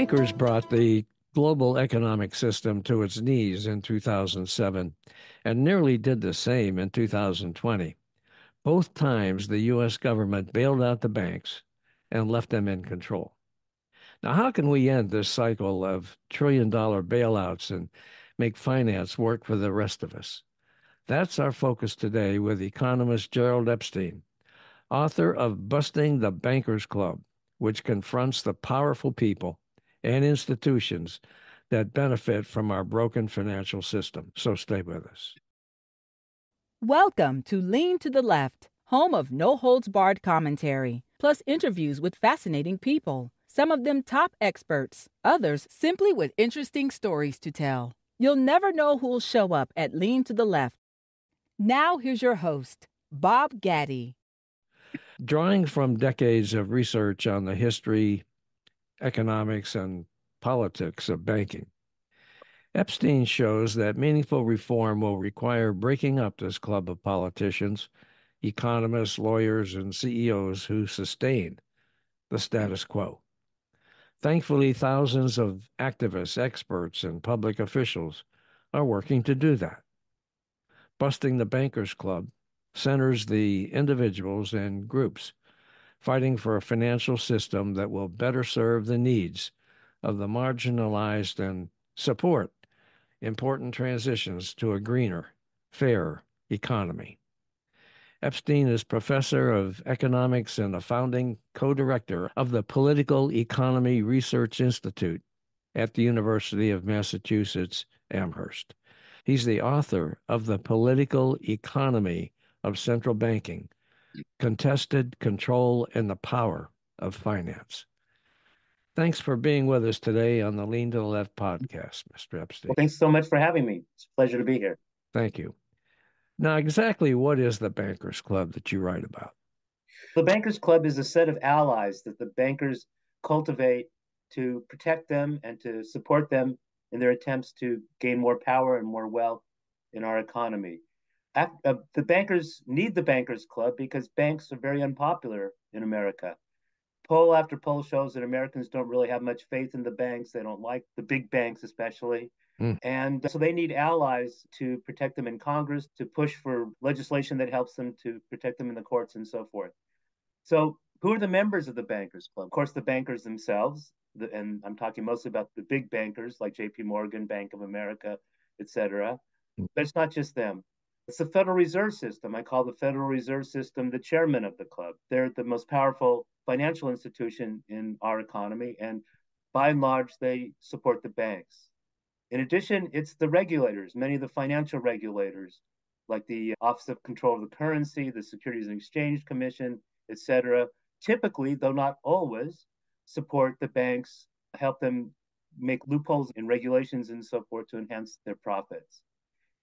bankers brought the global economic system to its knees in 2007 and nearly did the same in 2020. Both times, the U.S. government bailed out the banks and left them in control. Now, how can we end this cycle of trillion-dollar bailouts and make finance work for the rest of us? That's our focus today with economist Gerald Epstein, author of Busting the Bankers Club, which confronts the powerful people and institutions that benefit from our broken financial system. So stay with us. Welcome to Lean to the Left, home of no-holds-barred commentary, plus interviews with fascinating people, some of them top experts, others simply with interesting stories to tell. You'll never know who'll show up at Lean to the Left. Now here's your host, Bob Gatty. Drawing from decades of research on the history, economics, and politics of banking, Epstein shows that meaningful reform will require breaking up this club of politicians, economists, lawyers, and CEOs who sustain the status quo. Thankfully, thousands of activists, experts, and public officials are working to do that. Busting the Bankers Club centers the individuals and groups fighting for a financial system that will better serve the needs of the marginalized and support important transitions to a greener, fairer economy. Epstein is professor of economics and a founding co-director of the Political Economy Research Institute at the University of Massachusetts Amherst. He's the author of The Political Economy of Central Banking, Contested Control and the Power of Finance. Thanks for being with us today on the Lean to the Left podcast, Mr. Epstein. Well, thanks so much for having me. It's a pleasure to be here. Thank you. Now, exactly what is the Bankers Club that you write about? The Bankers Club is a set of allies that the bankers cultivate to protect them and to support them in their attempts to gain more power and more wealth in our economy. The bankers need the Bankers Club because banks are very unpopular in America. Poll after poll shows that Americans don't really have much faith in the banks. They don't like the big banks, especially. And so they need allies to protect them in Congress, to push for legislation that helps them to protect them in the courts and so forth. So who are the members of the Bankers Club? Of course, the bankers themselves, and I'm talking mostly about the big bankers like JP Morgan, Bank of America, et cetera. But it's not just them. It's the Federal Reserve System. I call the Federal Reserve System the chairman of the club. They're the most powerful financial institution in our economy, and by and large, they support the banks. In addition, it's the regulators, many of the financial regulators, like the Office of Control of the Currency, the Securities and Exchange Commission, et cetera, typically, though not always, support the banks, help them make loopholes in regulations and so forth to enhance their profits.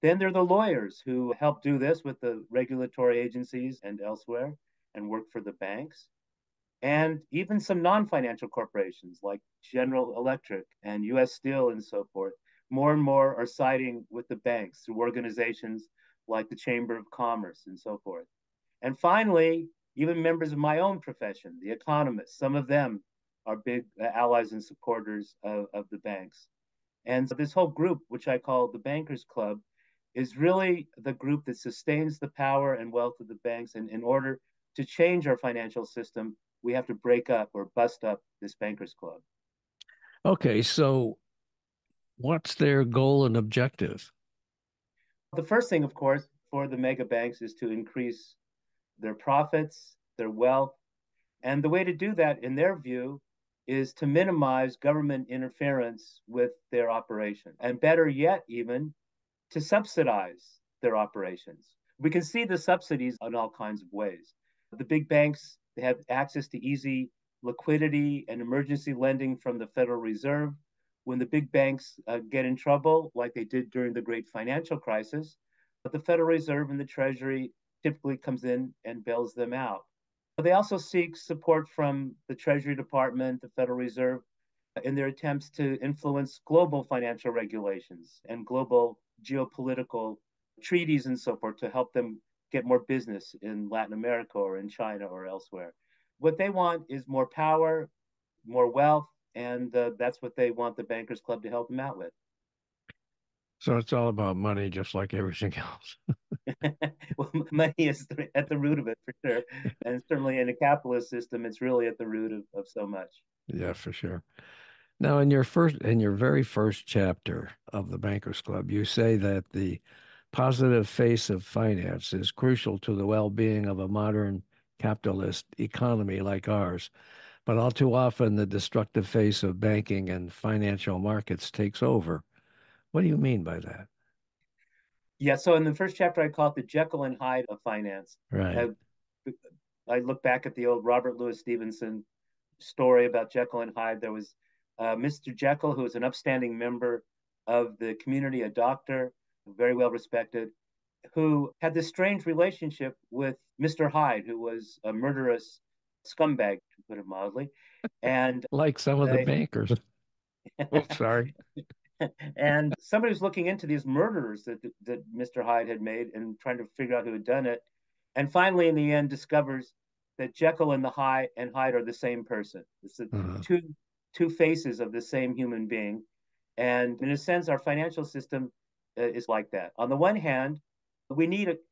Then there are the lawyers who help do this with the regulatory agencies and elsewhere and work for the banks. And even some non-financial corporations like General Electric and US Steel and so forth, more and more are siding with the banks through organizations like the Chamber of Commerce and so forth. And finally, even members of my own profession, the economists, some of them are big allies and supporters of the banks. And so this whole group, which I call the Bankers Club, is really the group that sustains the power and wealth of the banks. And in order to change our financial system, we have to break up or bust up this Bankers Club. Okay, so what's their goal and objective? The first thing, of course, for the mega banks is to increase their profits, their wealth. And the way to do that, in their view, is to minimize government interference with their operation. And better yet, even, to subsidize their operations. We can see the subsidies in all kinds of ways. The big banks, they have access to easy liquidity and emergency lending from the Federal Reserve. When the big banks get in trouble, like they did during the great financial crisis, the Federal Reserve and the Treasury typically comes in and bails them out. But they also seek support from the Treasury Department, the Federal Reserve, in their attempts to influence global financial regulations and global geopolitical treaties and so forth to help them get more business in Latin America or in China or elsewhere. What they want is more power, more wealth, and that's what they want the Bankers Club to help them out with. So it's all about money, just like everything else. Well, money is at the root of it for sure, and certainly in a capitalist system, it's really at the root of so much. Yeah, for sure. Now, in your very first chapter of the Bankers Club, you say that the positive face of finance is crucial to the well-being of a modern capitalist economy like ours. But all too often, the destructive face of banking and financial markets takes over. What do you mean by that? Yeah, so in the first chapter, I call it the Jekyll and Hyde of finance. Right. I, I look back at the old Robert Louis Stevenson story about Jekyll and Hyde. There was Mr. Jekyll, who was an upstanding member of the community, a doctor, very well respected, who had this strange relationship with Mr. Hyde, who was a murderous scumbag, to put it mildly. And Like some of the they, bankers. Oh, sorry. and somebody was looking into these murders that Mr. Hyde had made and trying to figure out who had done it. And finally, in the end, discovers that Jekyll and the Hyde and Hyde are the same person. It's the Uh, two faces of the same human being. And in a sense, our financial system is like that. On the one hand,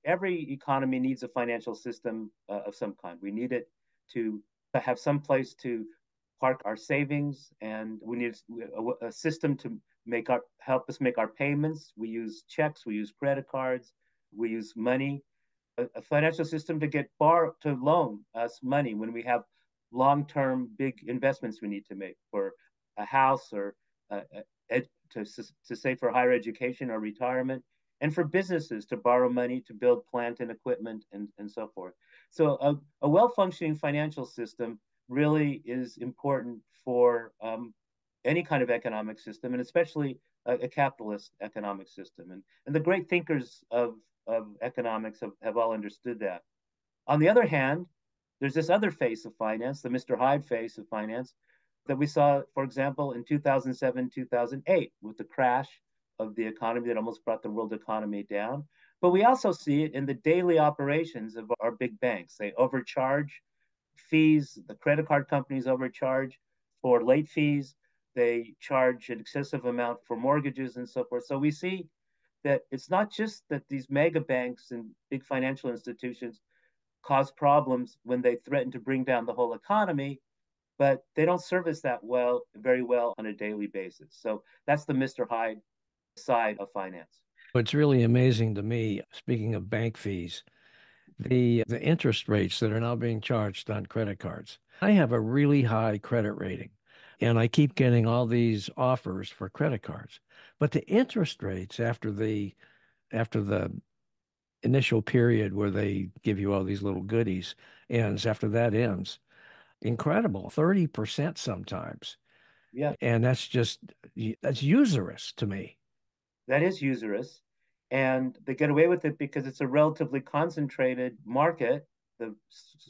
every economy needs a financial system of some kind. We need it to have some place to park our savings, and we need a system to help us make our payments. We use checks, we use credit cards, we use money, a financial system to loan us money when we have long-term big investments we need to make for a house or to save for higher education or retirement, and for businesses to borrow money to build plant and equipment and so forth. So a well-functioning financial system really is important for any kind of economic system, and especially a capitalist economic system. And the great thinkers of economics have all understood that. On the other hand, there's this other face of finance, the Mr. Hyde face of finance, that we saw, for example, in 2007, 2008, with the crash of the economy that almost brought the world economy down. But we also see it in the daily operations of our big banks. They overcharge fees, the credit card companies overcharge for late fees, they charge an excessive amount for mortgages and so forth. So we see that it's not just that these mega banks and big financial institutions cause problems when they threaten to bring down the whole economy, but they don't service that very well on a daily basis. So that's the Mr. Hyde side of finance. it's really amazing to me, speaking of bank fees, the interest rates that are now being charged on credit cards. I have a really high credit rating, and I keep getting all these offers for credit cards. But the interest rates after the initial period where they give you all these little goodies ends, after that ends, incredible, 30% sometimes. Yeah, And that's usurious to me. that is usurious. And they get away with it because it's a relatively concentrated market, the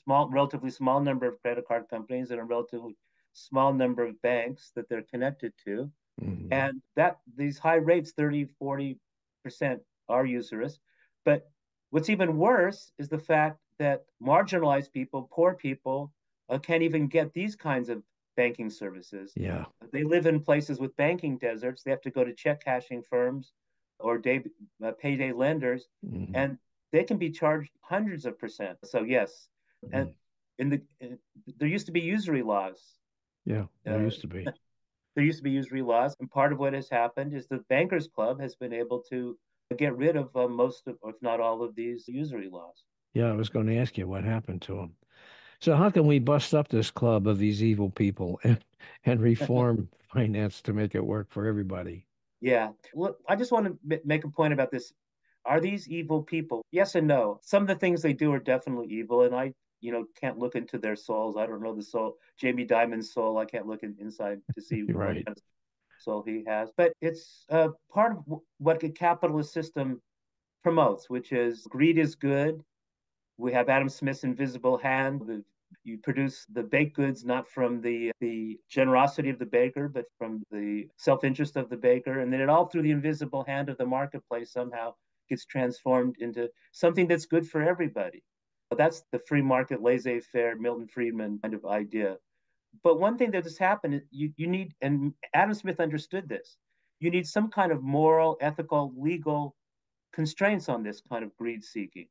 relatively small number of credit card companies and a relatively small number of banks that they're connected to. Mhm. And that these high rates, 30, 40%, are usurious. But what's even worse is the fact that marginalized people, poor people, can't even get these kinds of banking services. Yeah. They live in places with banking deserts. They have to go to check cashing firms or payday lenders, Mhm. and they can be charged hundreds of percent. So yes, and Mhm. there used to be usury laws. Yeah, there Uh, used to be. there used to be usury laws, and part of what has happened is the Bankers Club has been able to get rid of most of, if not all of these usury laws. Yeah, I was going to ask you what happened to them. So how can we bust up this club of these evil people and reform finance to make it work for everybody? Yeah. Look, I just want to make a point about this. Are these evil people? Yes and no. Some of the things they do are definitely evil, and can't look into their souls. I don't know the soul, Jamie Dimon's soul. I can't look inside to see You're what right. kind of soul he has. But it's part of what a capitalist system promotes, which is greed is good. We have Adam Smith's invisible hand. You produce the baked goods not from the generosity of the baker, but from the self interest of the baker. And then it all through the invisible hand of the marketplace somehow gets transformed into something that's good for everybody. That's the free market, laissez faire, Milton Friedman kind of idea. But one thing that has happened, you need, and Adam Smith understood this, you need some kind of moral, ethical, legal constraints on this kind of greed seeking.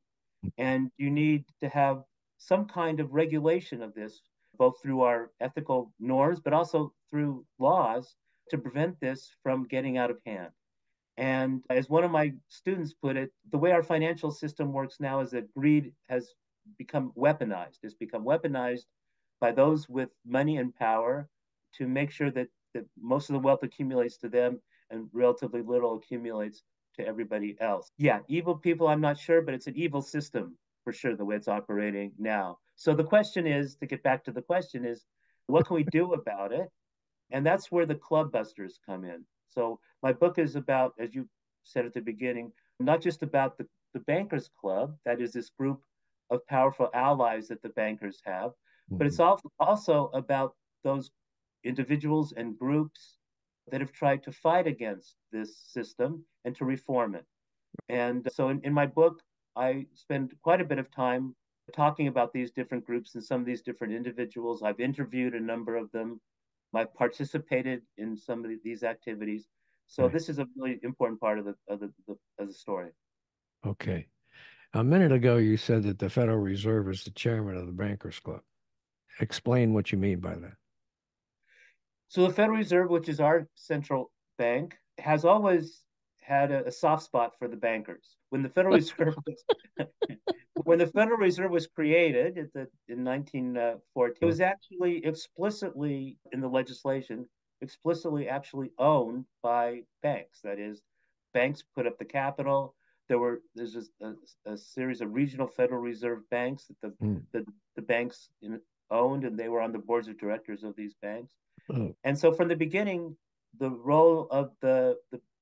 And you need to have some kind of regulation of this, both through our ethical norms, but also through laws to prevent this from getting out of hand. And as one of my students put it, the way our financial system works now is that greed has become weaponized. It's become weaponized by those with money and power to make sure that most of the wealth accumulates to them and relatively little accumulates to everybody else. Yeah, evil people, I'm not sure, but it's an evil system for sure, the way it's operating now. So the question is, to get back to the question is, what can we do about it? And that's where the club busters come in. So my book is about, as you said at the beginning, not just about the bankers club, that is this group of powerful allies that the bankers have, but it's also about those individuals and groups that have tried to fight against this system and to reform it. And so in my book, I spend quite a bit of time talking about these different groups and some of these different individuals. I've interviewed a number of them. I've participated in some of these activities. So Right. this is a really important part of the story. Okay. A minute ago, you said that the Federal Reserve is the chairman of the Bankers Club. Explain what you mean by that. So the Federal Reserve, which is our central bank, has always had a soft spot for the bankers. When the Federal Reserve was when the Federal Reserve was created in 1914, it was actually explicitly in the legislation, explicitly actually owned by banks. That is, banks put up the capital. There's a series of regional Federal Reserve banks that Mm. the banks owned, and they were on the boards of directors of these banks. Oh, And so from the beginning, the role of the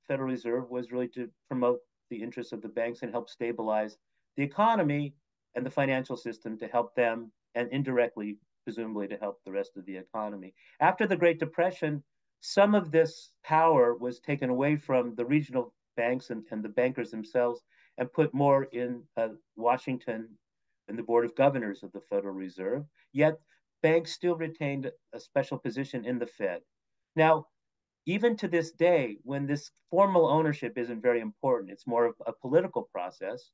Federal Reserve was really to promote the interests of the banks and help stabilize the economy and the financial system to help them and indirectly, presumably, to help the rest of the economy. After the Great Depression, some of this power was taken away from the regional banks and the bankers themselves and put more in Washington and the Board of Governors of the Federal Reserve. Yet banks still retained a special position in the Fed. Now, even to this day, when this formal ownership isn't very important, it's more of a political process,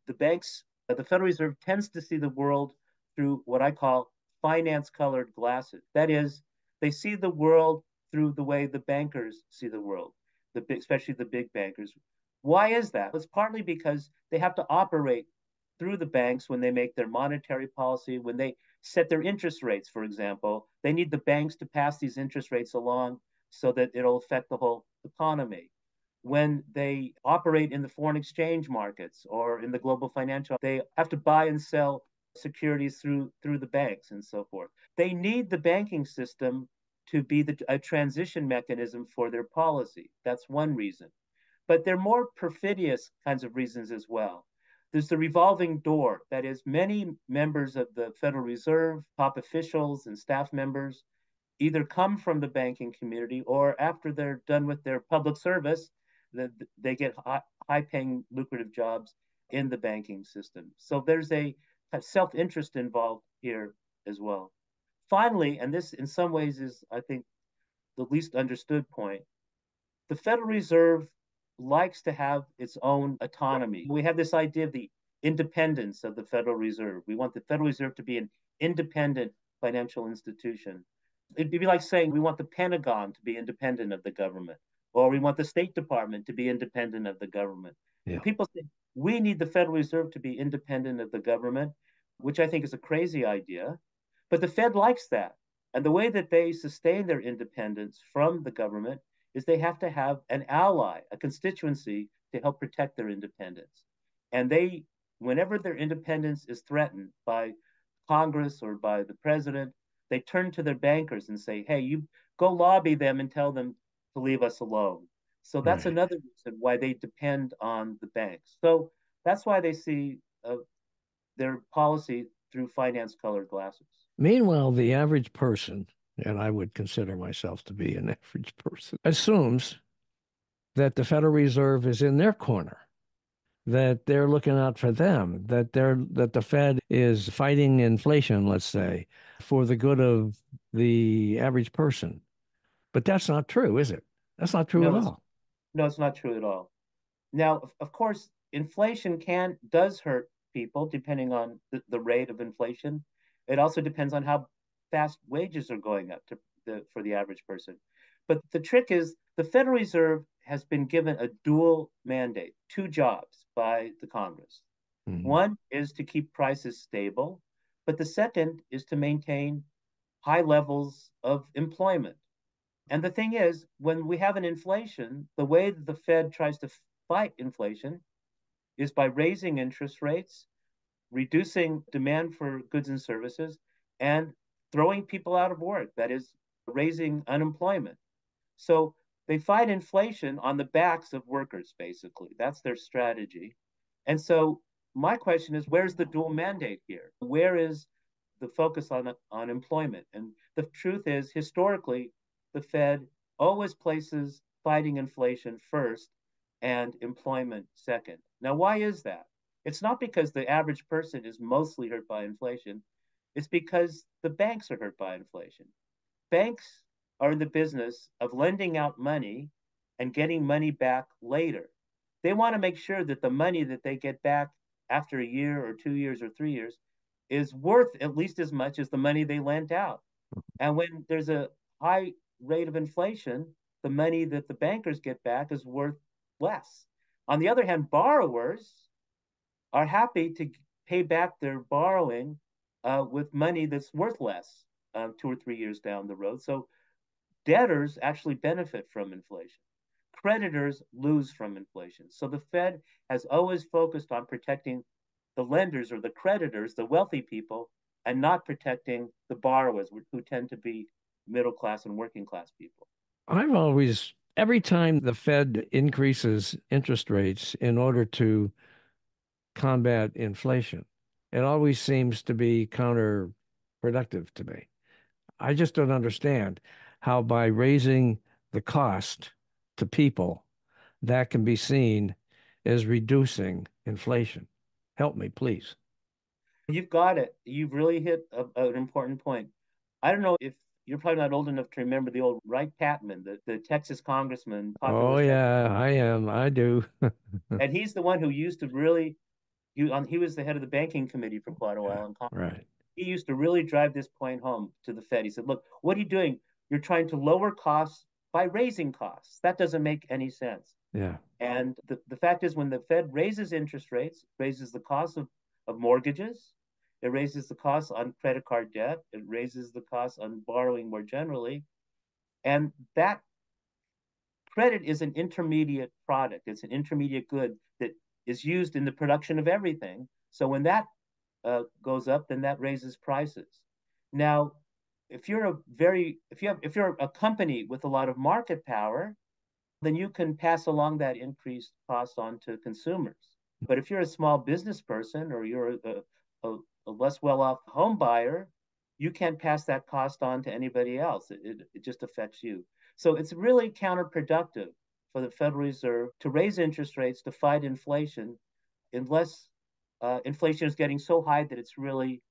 the Federal Reserve tends to see the world through what I call finance colored glasses. That is, they see the world through the way the bankers see the world, especially the big bankers. Why is that? It's partly because they have to operate through the banks when they make their monetary policy, when they set their interest rates, for example. They need the banks to pass these interest rates along so that it'll affect the whole economy. When they operate in the foreign exchange markets or in the global financial, they have to buy and sell securities through the banks and so forth. They need the banking system to be a transition mechanism for their policy. That's one reason. But there are more perfidious kinds of reasons as well. There's the revolving door. That is, many members of the Federal Reserve, top officials and staff members, either come from the banking community or after they're done with their public service, they get high paying, lucrative jobs in the banking system. So there's a self interest involved here as well. Finally, and this in some ways is, I think, the least understood point, the Federal Reserve likes to have its own autonomy. We have this idea of the independence of the Federal Reserve. We want the Federal Reserve to be an independent financial institution. It'd be like saying we want the Pentagon to be independent of the government, or we want the State Department to be independent of the government. yeah. And people say we need the Federal Reserve to be independent of the government, which I think is a crazy idea. But the Fed likes that. And the way that they sustain their independence from the government is they have to have an ally, a constituency to help protect their independence. And whenever their independence is threatened by Congress or by the president, they turn to their bankers and say, hey, you go lobby them and tell them to leave us alone. So that's Right. another reason why they depend on the banks. So that's why they see their policy through finance colored glasses. Meanwhile, the average person, and I would consider myself to be an average person, assumes that the Federal Reserve is in their corner, that they're looking out for them, that the Fed is fighting inflation, let's say, for the good of the average person. But that's not true, is it? That's not true at No, all. it's not true at all. Now, of course, inflation does hurt people depending on the rate of inflation. It also depends on how fast wages are going up for the average person. But the trick is the Federal Reserve has been given a dual mandate, two jobs by the Congress. Mhm. One is to keep prices stable, but the second is to maintain high levels of employment. And the thing is, when we have an inflation, the way that the Fed tries to fight inflation is by raising interest rates, reducing demand for goods and services, and throwing people out of work. That is, raising unemployment. So they fight inflation on the backs of workers, basically. That's their strategy. And so my question is, where's the dual mandate here? Where is the focus on employment? And the truth is, historically, the Fed always places fighting inflation first and employment second. Now, why is that? It's not because the average person is mostly hurt by inflation. It's because the banks are hurt by inflation. Banks are in the business of lending out money and getting money back later. They want to make sure that the money that they get back after a year or 2 years or 3 years is worth at least as much as the money they lent out. And when there's a high rate of inflation, the money that the bankers get back is worth less. On the other hand, borrowers are happy to pay back their borrowing with money that's worth less 2 or 3 years down the road. So debtors actually benefit from inflation. Creditors lose from inflation. So the Fed has always focused on protecting the lenders or the creditors, the wealthy people, and not protecting the borrowers who tend to be middle class and working class people. I've always, every time the Fed increases interest rates in order to combat inflation, it always seems to be counterproductive to me. I just don't understand how by raising the cost to people, that can be seen as reducing inflation. Help me, please. You've got it. You've really hit an important point. I don't know if you're probably not old enough to remember the old Wright Patman, the Texas congressman, Oh, populist Texas, yeah, I am. I do. and he's the one who used to really he was the head of the banking committee for quite a Yeah, while in Congress. right. He used to really drive this point home to the Fed. He said, "Look, what are you doing? You're trying to lower costs by raising costs. That doesn't make any sense." Yeah. And the fact is, when the Fed raises interest rates, raises the cost of mortgages, it raises the cost on credit card debt, it raises the cost on borrowing more generally. And that credit is an intermediate product, it's an intermediate good that is used in the production of everything. So when that goes up, then that raises prices. Now, if you're a company with a lot of market power, then you can pass along that increased cost on to consumers. But if you're a small business person or you're a less well-off home buyer, you can't pass that cost on to anybody else. It just affects you. So it's really counterproductive for the Federal Reserve to raise interest rates to fight inflation unless inflation is getting so high that it's really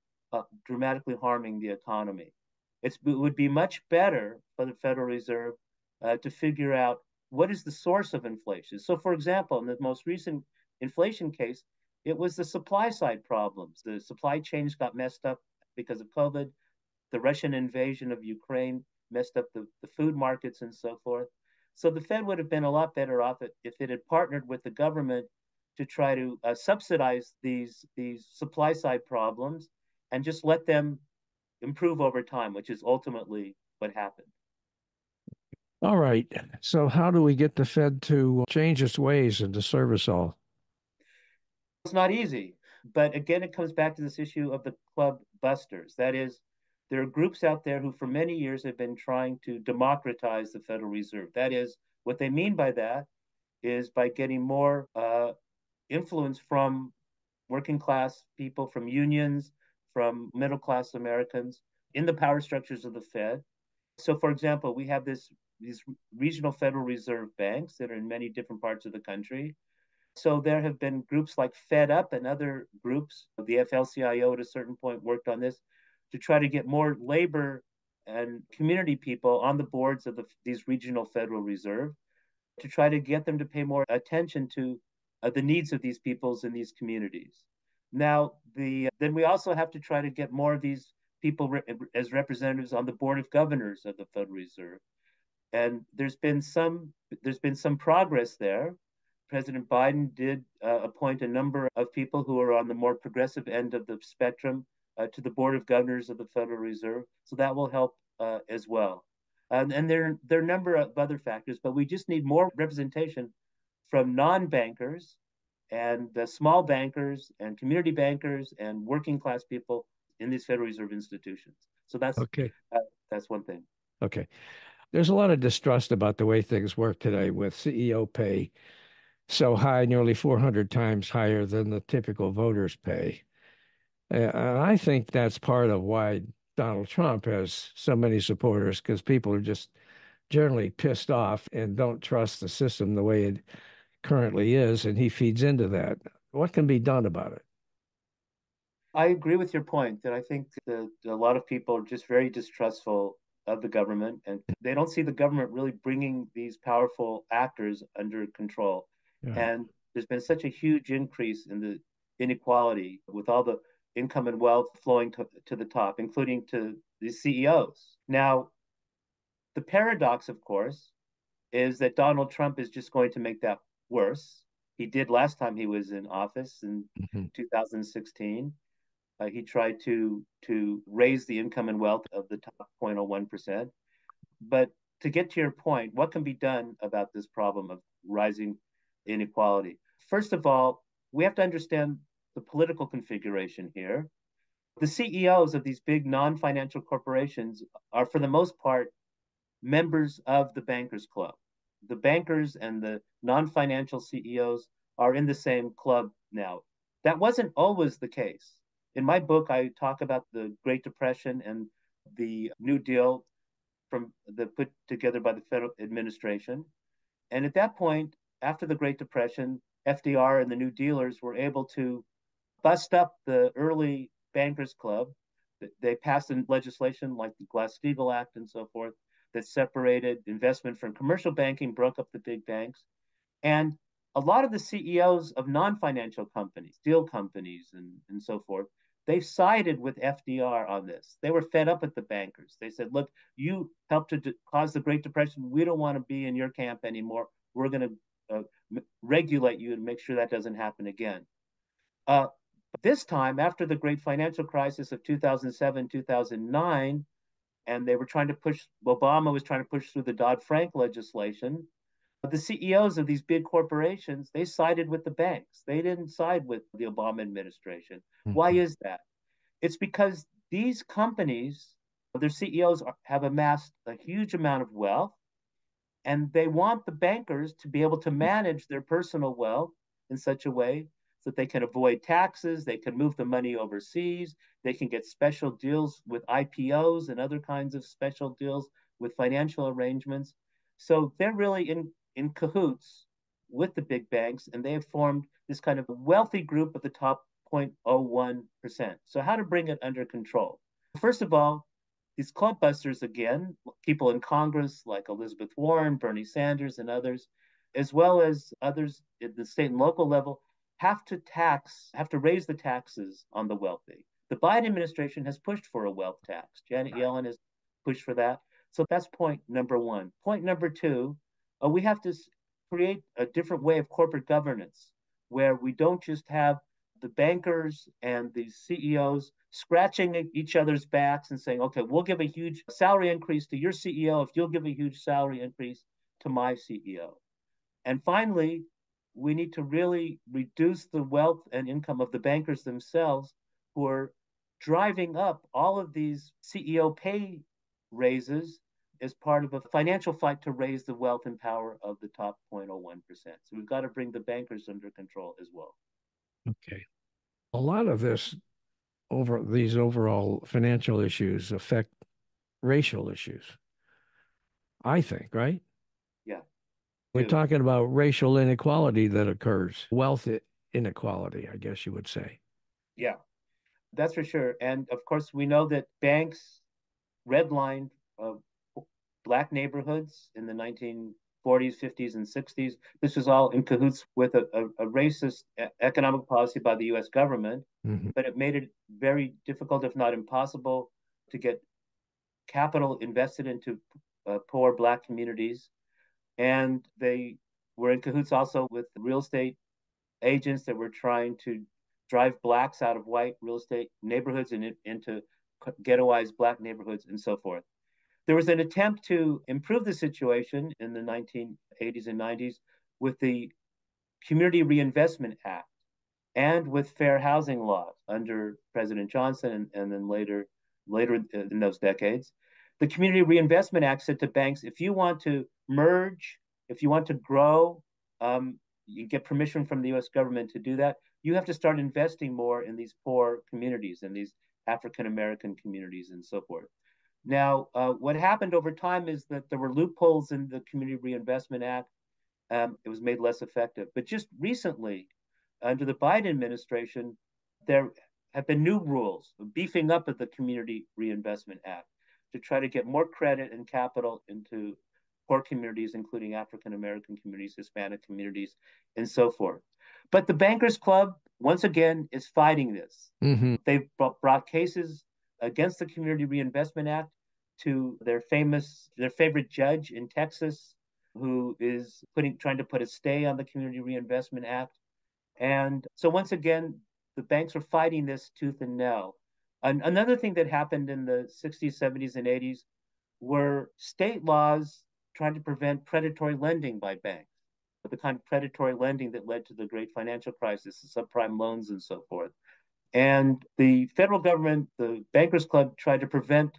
dramatically harming the economy. It would be much better for the Federal Reserve to figure out what is the source of inflation. So, for example, in the most recent inflation case, it was the supply side problems. The supply chains got messed up because of COVID. The Russian invasion of Ukraine messed up the food markets and so forth. So the Fed would have been a lot better off if it had partnered with the government to try to subsidize these supply side problems and just let them improve over time, which is ultimately what happened. All right. So, how do we get the Fed to change its ways and to serve us all? It's not easy, but again, it comes back to this issue of the club busters. That is, there are groups out there who, for many years, have been trying to democratize the Federal Reserve. That is, what they mean by that is by getting more influence from working class people, from unions, from middle class Americans in the power structures of the Fed. So, for example, we have these regional Federal Reserve banks that are in many different parts of the country. So there have been groups like Fed Up and other groups. The FLCIO at a certain point worked on this to try to get more labor and community people on the boards of these regional Federal Reserve to try to get them to pay more attention to the needs of these peoples in these communities. Now, then we also have to try to get more of these people as representatives on the board of governors of the Federal Reserve. And there's been some progress there. President Biden did appoint a number of people who are on the more progressive end of the spectrum to the board of governors of the Federal Reserve. So that will help as well. And there are a number of other factors, but we just need more representation from non-bankers and small bankers and community bankers and working class people in these Federal Reserve institutions. So Okay. that's one thing. Okay. There's a lot of distrust about the way things work today with CEO pay so high, nearly 400 times higher than the typical voters pay. And I think that's part of why Donald Trump has so many supporters, because people are just generally pissed off and don't trust the system the way it currently is, and he feeds into that. What can be done about it? I agree with your point that I think that a lot of people are just very distrustful of the government, and they don't see the government really bringing these powerful actors under control. Right. And there's been such a huge increase in the inequality with all the income and wealth flowing to the top, including to the CEOs. Now, the paradox, of course, is that Donald Trump is just going to make that worse. He did last time he was in office in Mhm. 2016. He tried to raise the income and wealth of the top 0.01%. But to get to your point, what can be done about this problem of rising inequality? First of all, we have to understand the political configuration here. The CEOs of these big non-financial corporations are, for the most part, members of the bankers club. The bankers and the non-financial CEOs are in the same club now. That wasn't always the case. In my book, I talk about the Great Depression and the New Deal from the put together by the federal administration. And at that point, after the Great Depression, FDR and the New Dealers were able to bust up the early bankers club. They passed in legislation like the Glass-Steagall Act and so forth that separated investment from commercial banking, broke up the big banks. And a lot of the CEOs of non-financial companies, steel companies and so forth, they sided with FDR on this. They were fed up with the bankers. They said, look, you helped to cause the Great Depression. We don't want to be in your camp anymore. We're going to regulate you and make sure that doesn't happen again. This time, after the great financial crisis of 2007, 2009, and they were trying to push, Obama was trying to push through the Dodd-Frank legislation, the CEOs of these big corporations, they sided with the banks. They didn't side with the Obama administration. Why Mhm. is that? It's because these companies, their CEOs have amassed a huge amount of wealth, and they want the bankers to be able to manage their personal wealth in such a way that they can avoid taxes, they can move the money overseas, they can get special deals with IPOs and other kinds of special deals with financial arrangements. So they're really in cahoots with the big banks, and they have formed this kind of wealthy group of the top 0.01%. So, how to bring it under control? First of all, these club busters, again, people in Congress like Elizabeth Warren, Bernie Sanders, and others, as well as others at the state and local level, have to raise the taxes on the wealthy. The Biden administration has pushed for a wealth tax. Janet Yellen has pushed for that. So that's point number one. Point number two, we have to create a different way of corporate governance where we don't just have the bankers and the CEOs scratching each other's backs and saying, okay, we'll give a huge salary increase to your CEO if you'll give a huge salary increase to my CEO. And finally, we need to really reduce the wealth and income of the bankers themselves who are driving up all of these CEO pay raises as part of a financial fight to raise the wealth and power of the top 0.01%. So we've got to bring the bankers under control as well. Okay. A lot of this over these overall financial issues affect racial issues, I think, right? Yeah, We're do. talking about racial inequality that occurs, wealth inequality, I guess you would say. Yeah, that's for sure. And of course, we know that banks redlined Black neighborhoods in the 1940s, 50s, and 60s. This was all in cahoots with a racist economic policy by the US government, but it made it very difficult, if not impossible, to get capital invested into poor Black communities. And they were in cahoots also with real estate agents that were trying to drive Blacks out of white real estate neighborhoods and into ghettoized Black neighborhoods and so forth. There was an attempt to improve the situation in the 1980s and 90s with the Community Reinvestment Act and with fair housing laws under President Johnson and then later in those decades. The Community Reinvestment Act said to banks, if you want to merge, if you want to grow, you get permission from the US government to do that, you have to start investing more in these poor communities, in these African American communities and so forth. Now, what happened over time is that there were loopholes in the Community Reinvestment Act. It was made less effective. But just recently, under the Biden administration, there have been new rules beefing up of the Community Reinvestment Act to try to get more credit and capital into poor communities, including African American communities, Hispanic communities, and so forth. But the Bankers Club, once again, is fighting this. They've brought cases against the Community Reinvestment Act to their favorite judge in Texas, who is trying to put a stay on the Community Reinvestment Act. And so once again, the banks are fighting this tooth and nail. Another thing that happened in the 60s, 70s, and 80s were state laws trying to prevent predatory lending by banks, the kind of predatory lending that led to the great financial crisis, the subprime loans, and so forth. And the federal government, the Bankers Club, tried to prevent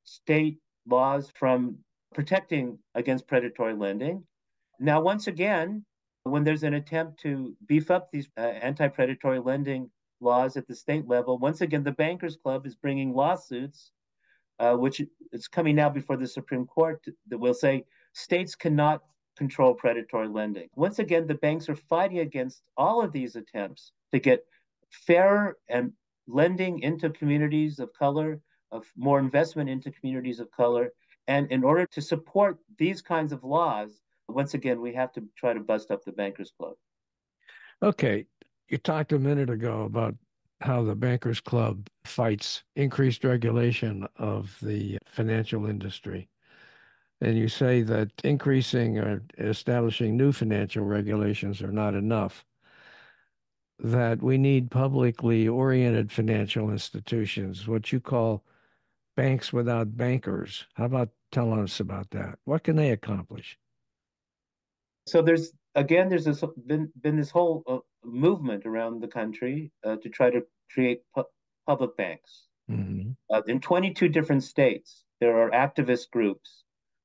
state laws from protecting against predatory lending. Now, once again, when there's an attempt to beef up these anti-predatory lending laws at the state level, once again, the Bankers Club is bringing lawsuits, which is coming now before the Supreme Court, that will say states cannot control predatory lending. Once again, the banks are fighting against all of these attempts to get fair and lending into communities of color, of more investment into communities of color. And in order to support these kinds of laws, once again, we have to try to bust up the Bankers Club. Okay. You talked a minute ago about how the Bankers Club fights increased regulation of the financial industry. And you say that increasing or establishing new financial regulations are not enough, that we need publicly oriented financial institutions, what you call banks without bankers. How about telling us about that? What can they accomplish? So there's been this whole movement around the country to try to create public banks. In 22 different states, there are activist groups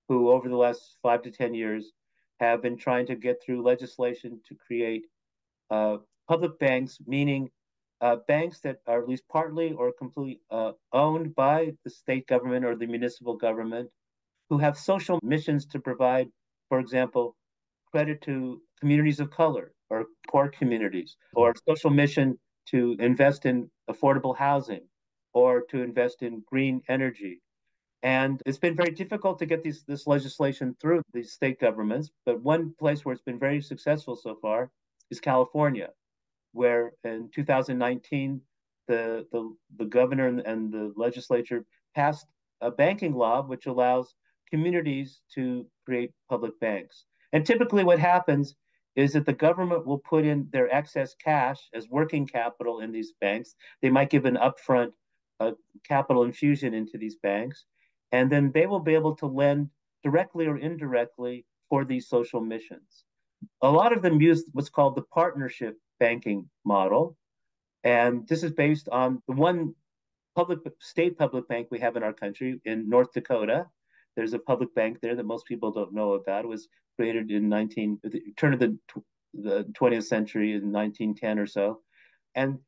who, over the last 5 to 10 years, have been trying to get through legislation to create public banks, meaning banks that are at least partly or completely owned by the state government or the municipal government, who have social missions to provide, for example, credit to communities of color or poor communities, or social mission to invest in affordable housing or to invest in green energy. And it's been very difficult to get this legislation through these state governments. But one place where it's been very successful so far is California, where in 2019, the governor and the legislature passed a banking law which allows communities to create public banks. And typically what happens is that the government will put in their excess cash as working capital in these banks. They might give an upfront capital infusion into these banks, and then they will be able to lend directly or indirectly for these social missions. A lot of them use what's called the partnership banking model, and this is based on the one state public bank we have in our country in North Dakota. There's a public bank there that most people don't know about. It was created in the turn of the 20th century in 1910 or so. And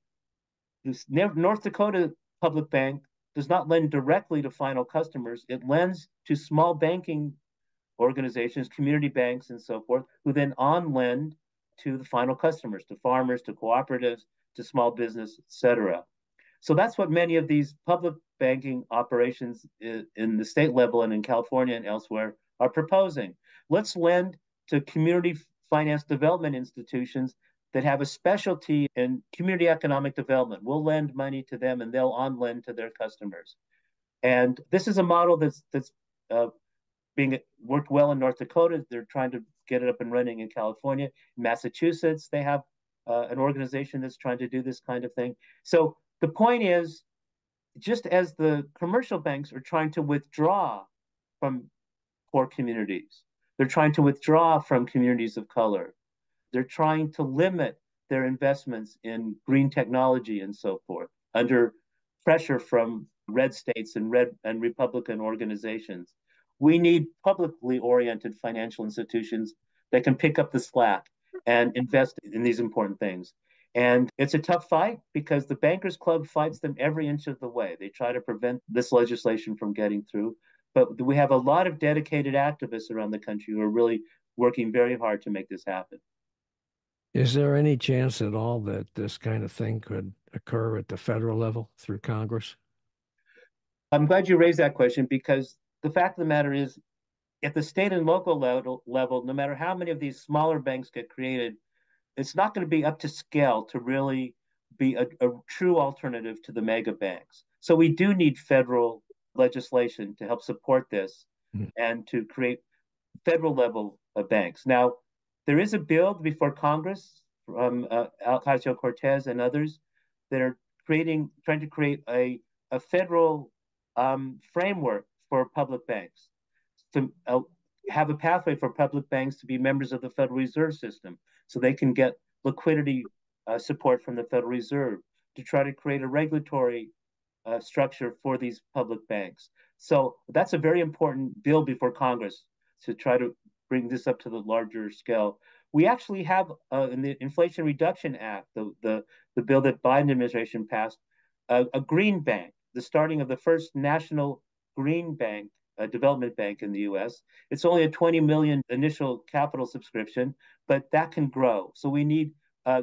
this North Dakota public bank does not lend directly to final customers. It lends to small banking organizations, community banks, and so forth, who then on lend to the final customers, to farmers, to cooperatives, to small business, etc. So that's what many of these public banking operations in the state level and in California and elsewhere are proposing. Let's lend to community finance development institutions that have a specialty in community economic development. We'll lend money to them and they'll on lend to their customers. And this is a model that's being worked well in North Dakota. They're trying to get it up and running in California. In Massachusetts, they have an organization that's trying to do this kind of thing. So the point is, just as the commercial banks are trying to withdraw from poor communities, they're trying to withdraw from communities of color. They're trying to limit their investments in green technology and so forth under pressure from red states and red and Republican organizations. We need publicly oriented financial institutions that can pick up the slack and invest in these important things. And it's a tough fight because the Bankers Club fights them every inch of the way. They try to prevent this legislation from getting through. But we have a lot of dedicated activists around the country who are really working very hard to make this happen. Is there any chance at all that this kind of thing could occur at the federal level through Congress? I'm glad you raised that question because the fact of the matter is, at the state and local level, no matter how many of these smaller banks get created, it's not going to be up to scale to really be a true alternative to the mega banks. So we do need federal legislation to help support this Mhm. and to create federal level banks. Now, there is a bill before Congress from Ocasio-Cortez and others that are trying to create a federal framework for public banks to have a pathway for public banks to be members of the Federal Reserve System so they can get liquidity support from the Federal Reserve, to try to create a regulatory structure for these public banks. So that's a very important bill before Congress to try to bring this up to the larger scale. We actually have in the Inflation Reduction Act, the bill that Biden administration passed, a green bank, the starting of the first national green bank, a development bank in the U.S. It's only a 20 million initial capital subscription, but that can grow. So we need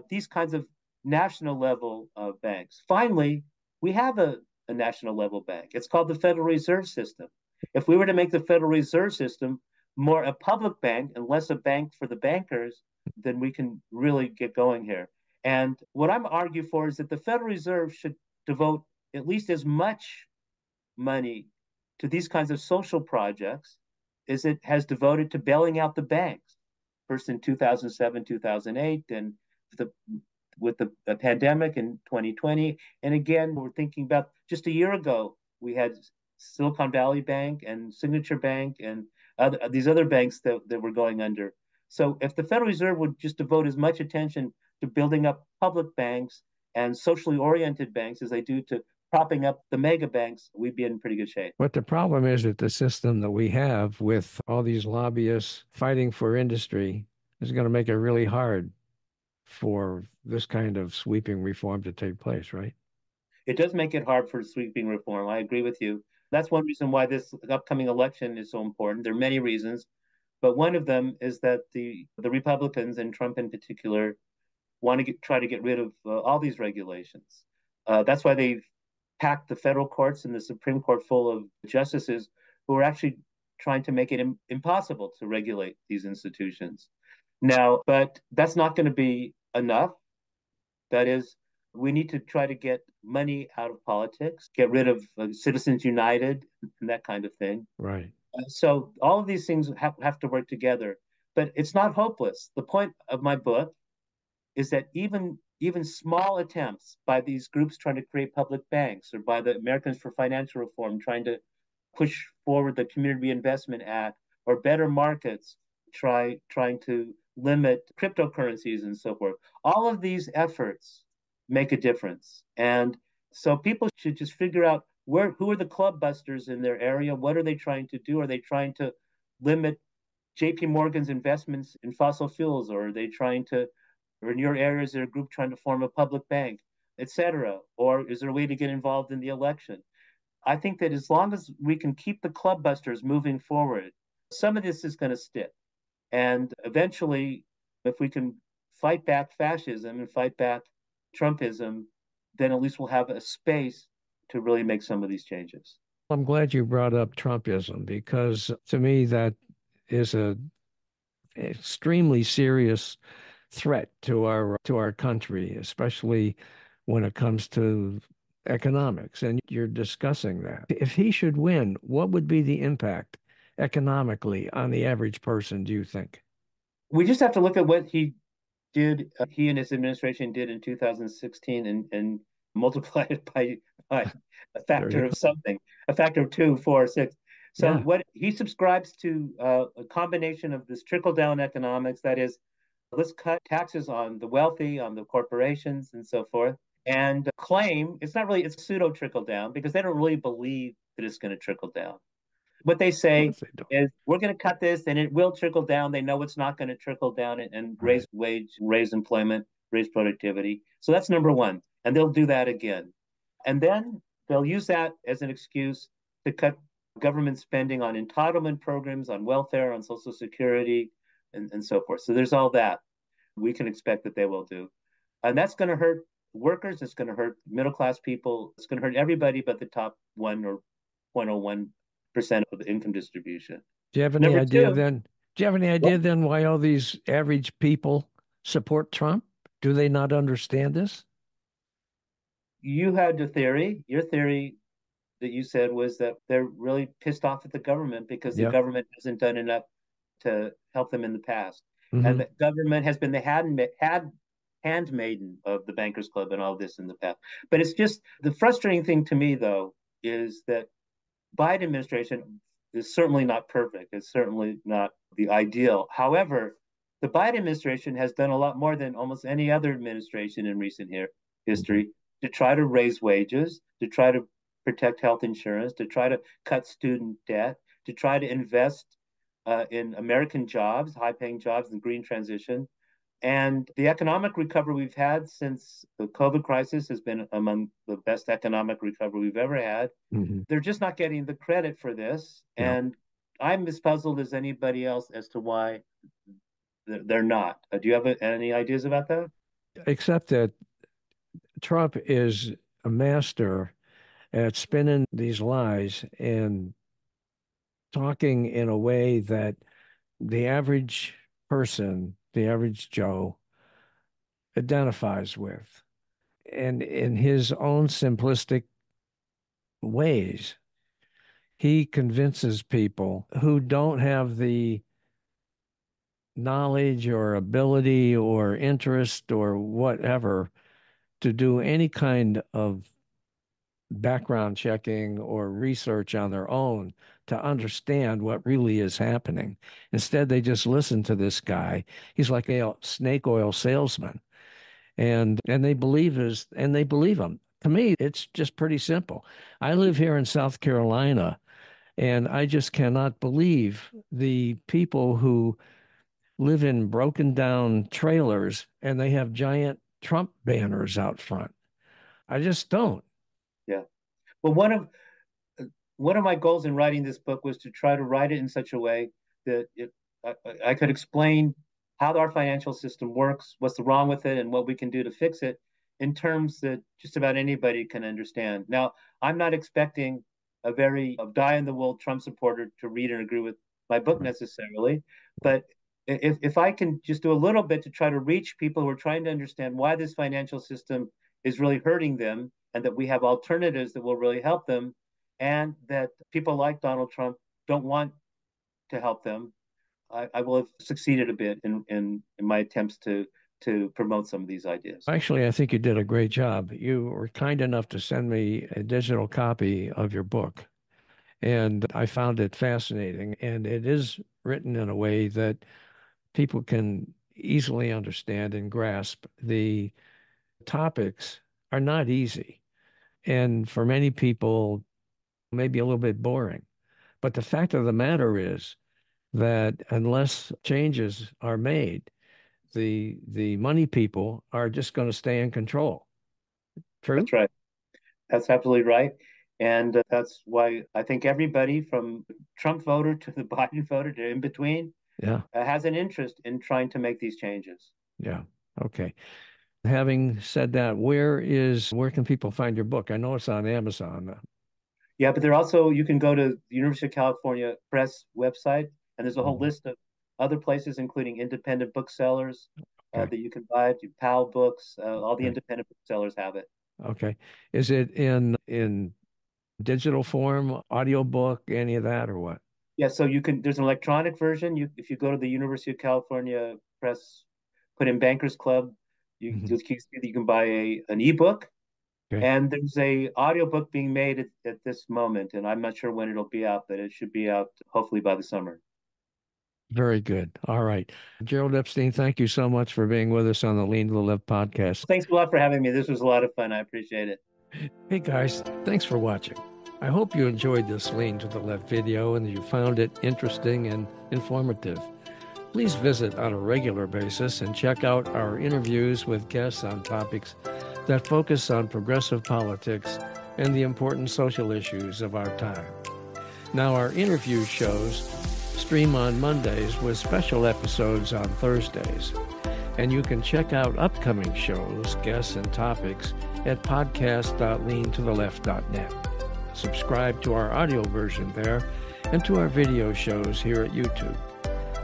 these kinds of national level banks. Finally, we have a national level bank. It's called the Federal Reserve System. If we were to make the Federal Reserve System more a public bank and less a bank for the bankers, then we can really get going here. And what I'm arguing for is that the Federal Reserve should devote at least as much money to these kinds of social projects as it has devoted to bailing out the banks, first in 2007, 2008, and the, with the pandemic in 2020. And again, we're thinking about just a year ago, we had Silicon Valley Bank and Signature Bank and these other banks that were going under. So if the Federal Reserve would just devote as much attention to building up public banks and socially oriented banks as they do to propping up the mega banks, we'd be in pretty good shape. But the problem is that the system that we have with all these lobbyists fighting for industry is going to make it really hard for this kind of sweeping reform to take place, right? It does make it hard for sweeping reform. I agree with you. That's one reason why this upcoming election is so important. There are many reasons, but one of them is that the Republicans and Trump in particular want to try to get rid of all these regulations. That's why they've packed the federal courts and the Supreme Court full of justices who are actually trying to make it impossible to regulate these institutions. Now, but that's not going to be enough. That is, we need to try to get money out of politics, get rid of Citizens United and that kind of thing. Right. So all of these things have to work together, but it's not hopeless. The point of my book is that even small attempts by these groups trying to create public banks or by the Americans for Financial Reform trying to push forward the Community Reinvestment Act or better markets trying to limit cryptocurrencies and so forth. All of these efforts make a difference. And so people should just figure out who are the club busters in their area? What are they trying to do? Are they trying to limit JP Morgan's investments in fossil fuels, or are they trying to, or in your area, is there a group trying to form a public bank, et cetera? Or is there a way to get involved in the election? I think that as long as we can keep the club busters moving forward, some of this is going to stick. And eventually, if we can fight back fascism and fight back Trumpism, then at least we'll have a space to really make some of these changes. I'm glad you brought up Trumpism because to me that is a extremely serious threat to our country, especially when it comes to economics. And you're discussing that. If he should win, what would be the impact economically on the average person, do you think? We just have to look at what he and his administration did in 2016 and multiply it by a There you factor go. of something, a factor of two, four, six. So Yeah. what he subscribes to a combination of this trickle down economics, that is, let's cut taxes on the wealthy, on the corporations, and so forth, and claim it's not really it's pseudo trickle down because they don't really believe that it's going to trickle down. What they Of say course they don't. is we're going to cut this and it will trickle down. They know it's not going to trickle down and raise Right. wage, raise employment, raise productivity. So that's number one. And they'll do that again. And then they'll use that as an excuse to cut government spending on entitlement programs, on welfare, on social security, and so forth. So there's all that we can expect that they will do. And that's going to hurt workers. It's going to hurt middle class people. It's going to hurt everybody but the top 1 or 0.01% of the income distribution. Do you have any Number idea two, then? Do you have any idea well, then why all these average people support Trump? Do they not understand this? you had the theory. Your theory that you said was that they're really pissed off at the government because the Yep. government hasn't done enough to help them in the past. And Hmm. the government has been the handmaiden of the Bankers Club and all this in the past. But it's just the frustrating thing to me, though, is that Biden administration is certainly not perfect. It's certainly not the ideal. However, the Biden administration has done a lot more than almost any other administration in recent history to try to raise wages, to try to protect health insurance, to try to cut student debt, to try to invest in American jobs, high paying jobs, and green transition. And the economic recovery we've had since the COVID crisis has been among the best economic recovery we've ever had. Hmm. They're just not getting the credit for this. Yeah. And I'm as puzzled as anybody else as to why they're not. Do you have any ideas about that? Except that Trump is a master at spinning these lies and talking in a way that the average person, the average Joe, identifies with. And in his own simplistic ways, he convinces people who don't have the knowledge or ability or interest or whatever to do any kind of background checking or research on their own to understand what really is happening. Instead, they just listen to this guy. He's like a snake oil salesman, and they believe him. To me, it's just pretty simple. I live here in South Carolina, and I just cannot believe the people who live in broken down trailers and they have giant Trump banners out front. I just don't. Yeah. Well, one of my goals in writing this book was to try to write it in such a way that I could explain how our financial system works, what's wrong with it, and what we can do to fix it in terms that just about anybody can understand. Now, I'm not expecting a die in the wool Trump supporter to read and agree with my book Right. necessarily, but if I can just do a little bit to try to reach people who are trying to understand why this financial system is really hurting them and that we have alternatives that will really help them and that people like Donald Trump don't want to help them, I will have succeeded a bit in my attempts to promote some of these ideas. Actually, I think you did a great job. You were kind enough to send me a digital copy of your book, and I found it fascinating. And it is written in a way that people can easily understand and grasp. The topics are not easy, and for many people, maybe a little bit boring. But the fact of the matter is that unless changes are made, the money people are just going to stay in control. True? That's right. That's absolutely right. And that's why I think everybody from Trump voter to the Biden voter to in between Yeah. has an interest in trying to make these changes. Yeah. Okay. Having said that, where can people find your book? I know it's on Amazon. Yeah, but they're also, you can go to the University of California Press website, and there's a whole Mhm. list of other places, including independent booksellers Okay. that you can buy. PAL Books, all the Okay. independent booksellers have it. Okay. Is it in digital form, audiobook, any of that or what? Yeah, so you can. There's an electronic version. If you go to the University of California Press, put in Bankers Club, Mhm. you can buy an ebook, Okay. and there's a audiobook being made at this moment, and I'm not sure when it'll be out, but it should be out hopefully by the summer. Very good. All right. Gerald Epstein, thank you so much for being with us on the Lean to the Left podcast. Thanks a lot for having me. This was a lot of fun. I appreciate it. Hey guys, thanks for watching. I hope you enjoyed this Lean to the Left video and you found it interesting and informative. Please visit on a regular basis and check out our interviews with guests on topics that focus on progressive politics and the important social issues of our time. Now, our interview shows stream on Mondays with special episodes on Thursdays. And you can check out upcoming shows, guests, and topics at podcast.leantotheleft.net. Subscribe to our audio version there and to our video shows here at YouTube.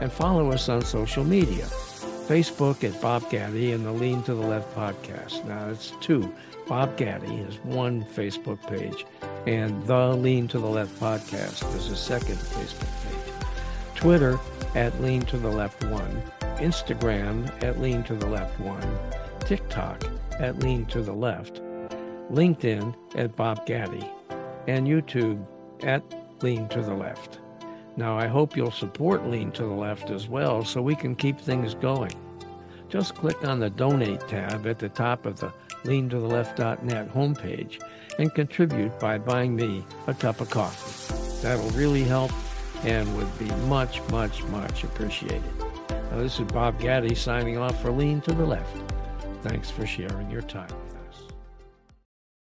And follow us on social media. Facebook at Bob Gatty and the Lean to the Left podcast. Now it's two. Bob Gatty is one Facebook page, and the Lean to the Left podcast is a second Facebook page. Twitter at Lean to the Left 1. Instagram at Lean to the Left 1. TikTok at Lean to the Left. LinkedIn at Bob Gatty. And YouTube at Lean to the Left. Now, I hope you'll support Lean to the Left as well so we can keep things going. Just click on the Donate tab at the top of the leantotheleft.net homepage and contribute by buying me a cup of coffee. That'll really help and would be much, much, much appreciated. Now, this is Bob Gatty signing off for Lean to the Left. Thanks for sharing your time with us.